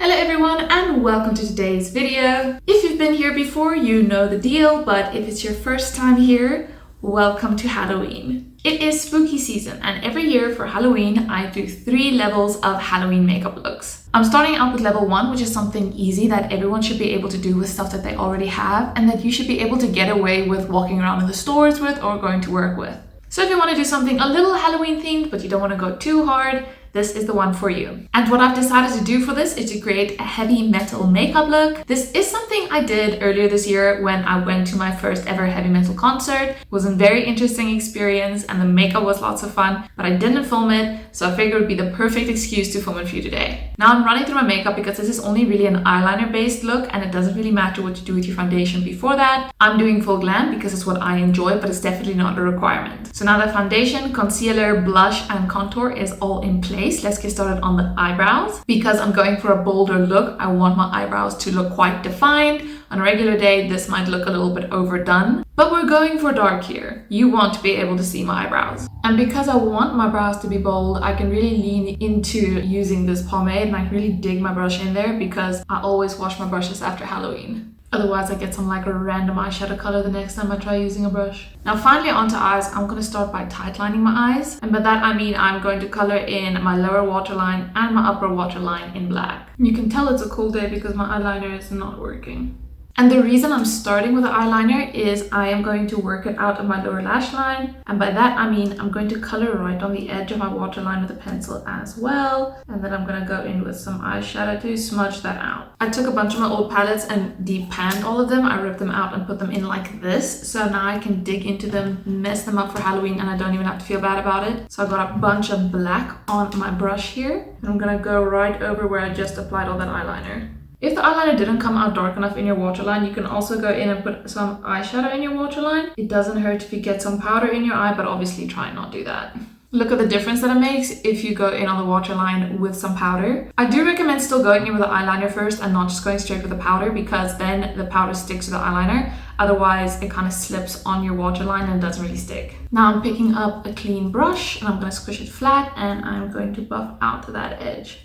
Hello everyone and welcome to today's video. If you've been here before, you know the deal, but if it's your first time here, welcome to Halloween. It is spooky season and every year for Halloween, I do 3 levels of Halloween makeup looks. I'm starting out with level 1, which is something easy that everyone should be able to do with stuff that they already have and that you should be able to get away with walking around in the stores with or going to work with. So if you want to do something a little Halloween themed, but you don't want to go too hard, this is the one for you. And what I've decided to do for this is to create a heavy metal makeup look. This is something I did earlier this year when I went to my first ever heavy metal concert. It was a very interesting experience and the makeup was lots of fun, but I didn't film it, so I figured it would be the perfect excuse to film it for you today. Now I'm running through my makeup because this is only really an eyeliner based look and it doesn't really matter what you do with your foundation before that. I'm doing full glam because it's what I enjoy, but it's definitely not a requirement. So now that foundation, concealer, blush and contour is all in place, let's get started on the eyebrows. Because I'm going for a bolder look, I want my eyebrows to look quite defined. On a regular day, this might look a little bit overdone, but we're going for dark here. You want to be able to see my eyebrows. And because I want my brows to be bold, I can really lean into using this pomade and I can really dig my brush in there because I always wash my brushes after Halloween. Otherwise, I get some like a random eyeshadow color the next time I try using a brush. Now finally onto eyes, I'm going to start by tightlining my eyes. And by that I mean I'm going to color in my lower waterline and my upper waterline in black. You can tell it's a cool day because my eyeliner is not working. And the reason I'm starting with the eyeliner is I am going to work it out of my lower lash line. And by that I mean I'm going to color right on the edge of my waterline with a pencil as well. And then I'm going to go in with some eyeshadow to smudge that out. I took a bunch of my old palettes and deep panned all of them. I ripped them out and put them in like this. So now I can dig into them, mess them up for Halloween and I don't even have to feel bad about it. So I got a bunch of black on my brush here. And I'm going to go right over where I just applied all that eyeliner. If the eyeliner didn't come out dark enough in your waterline, you can also go in and put some eyeshadow in your waterline. It doesn't hurt if you get some powder in your eye, but obviously try not to do that. Look at the difference that it makes if you go in on the waterline with some powder. I do recommend still going in with the eyeliner first and not just going straight with the powder because then the powder sticks to the eyeliner. Otherwise, it kind of slips on your waterline and doesn't really stick. Now I'm picking up a clean brush and I'm going to squish it flat and I'm going to buff out to that edge.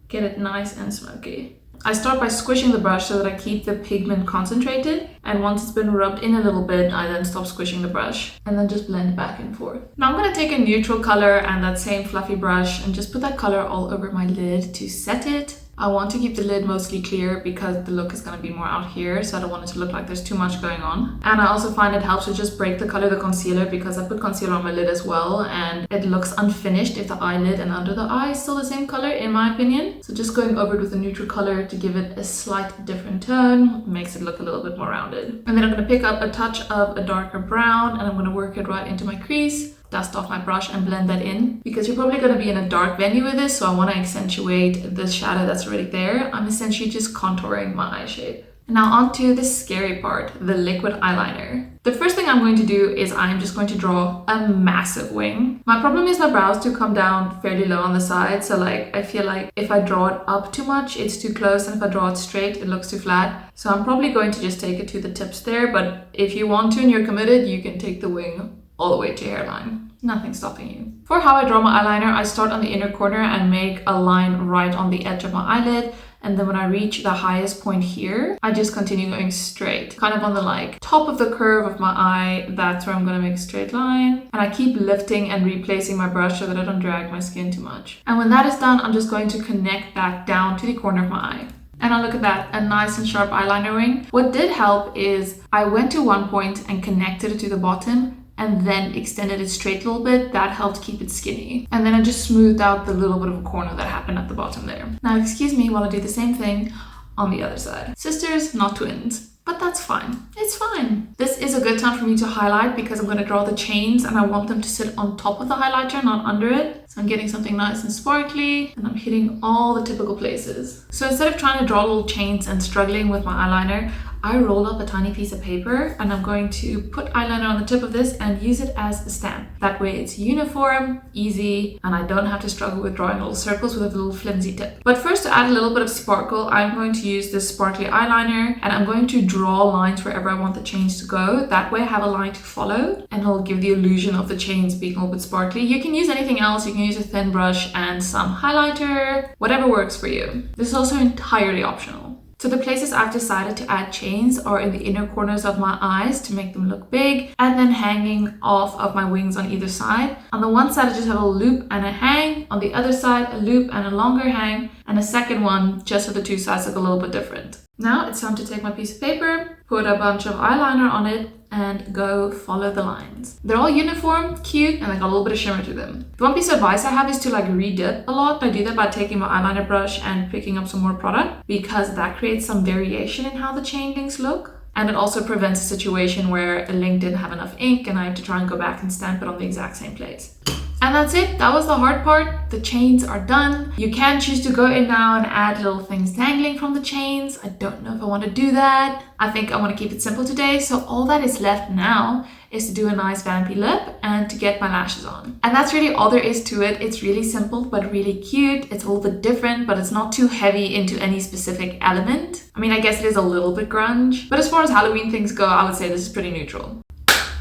Get it nice and smoky. I start by squishing the brush so that I keep the pigment concentrated, and once it's been rubbed in a little bit, I then stop squishing the brush and then just blend back and forth. Now I'm going to take a neutral color and that same fluffy brush and just put that color all over my lid to set it. I want to keep the lid mostly clear because the look is going to be more out here, so I don't want it to look like there's too much going on. And I also find it helps to just break the color of the concealer because I put concealer on my lid as well and it looks unfinished if the eyelid and under the eye is still the same color in my opinion. So just going over it with a neutral color to give it a slight different tone makes it look a little bit more rounded. And then I'm going to pick up a touch of a darker brown and I'm going to work it right into my crease. Dust off my brush and blend that in because you're probably going to be in a dark venue with this, so I want to accentuate the shadow that's already there. I'm essentially just contouring my eye shape. Now onto the scary part, the liquid eyeliner. The first thing I'm going to do is I'm just going to draw a massive wing. My problem is my brows do come down fairly low on the side, so like I feel like if I draw it up too much, it's too close, and if I draw it straight, it looks too flat. So I'm probably going to just take it to the tips there, but if you want to and you're committed, you can take the wing all the way to your hairline. Nothing stopping you. For how I draw my eyeliner, I start on the inner corner and make a line right on the edge of my eyelid. And then when I reach the highest point here, I just continue going straight. Kind of on the like top of the curve of my eye, that's where I'm gonna make a straight line. And I keep lifting and replacing my brush so that I don't drag my skin too much. And when that is done, I'm just going to connect that down to the corner of my eye. And now look at that, a nice and sharp eyeliner wing. What did help is I went to one point and connected it to the bottom and then extended it straight a little bit. That helped keep it skinny. And then I just smoothed out the little bit of a corner that happened at the bottom there. Now excuse me while I do the same thing on the other side. Sisters, not twins. But that's fine. It's fine. This is a good time for me to highlight because I'm going to draw the chains and I want them to sit on top of the highlighter, not under it. So I'm getting something nice and sparkly and I'm hitting all the typical places. So instead of trying to draw little chains and struggling with my eyeliner, I rolled up a tiny piece of paper and I'm going to put eyeliner on the tip of this and use it as a stamp. That way it's uniform, easy, and I don't have to struggle with drawing little circles with a little flimsy tip. But first, to add a little bit of sparkle, I'm going to use this sparkly eyeliner and I'm going to draw lines wherever I want the chains to go. That way I have a line to follow and it'll give the illusion of the chains being a little bit sparkly. You can use anything else. You can can use a thin brush and some highlighter, whatever works for you. This is also entirely optional. So the places I've decided to add chains are in the inner corners of my eyes to make them look big, and then hanging off of my wings on either side. On the one side I just have a loop and a hang, on the other side a loop and a longer hang, and a second one just so the two sides look a little bit different. Now it's time to take my piece of paper, put a bunch of eyeliner on it, and go follow the lines. They're all uniform, cute, and they got a little bit of shimmer to them. The one piece of advice I have is to re-dip a lot. I do that by taking my eyeliner brush and picking up some more product, because that creates some variation in how the chain links look. And it also prevents a situation where a link didn't have enough ink and I have to try and go back and stamp it on the exact same place. And that's it. That was the hard part. The chains are done. You can choose to go in now and add little things dangling from the chains. I don't know if I want to do that. I think I want to keep it simple today. So all that is left now is to do a nice vampy lip and to get my lashes on. And that's really all there is to it. It's really simple, but really cute. It's a little bit different, but it's not too heavy into any specific element. I mean, I guess it is a little bit grunge, but as far as Halloween things go, I would say this is pretty neutral.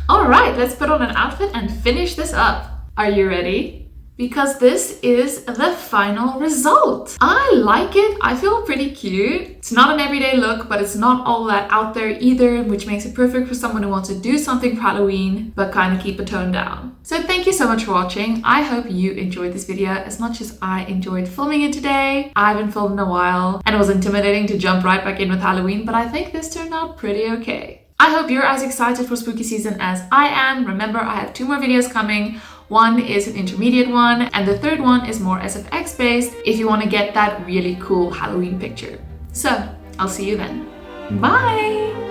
All right, let's put on an outfit and finish this up. Are you ready? Because this is the final result. I like it. I feel pretty cute. It's not an everyday look, but it's not all that out there either, which makes it perfect for someone who wants to do something for Halloween, but kind of keep the tone down. So thank you so much for watching. I hope you enjoyed this video as much as I enjoyed filming it today. I haven't filmed in a while, and it was intimidating to jump right back in with Halloween, but I think this turned out pretty okay. I hope you're as excited for spooky season as I am. Remember, I have 2 more videos coming. One is an intermediate one, and the third one is more SFX based if you want to get that really cool Halloween picture. So, I'll see you then. Bye!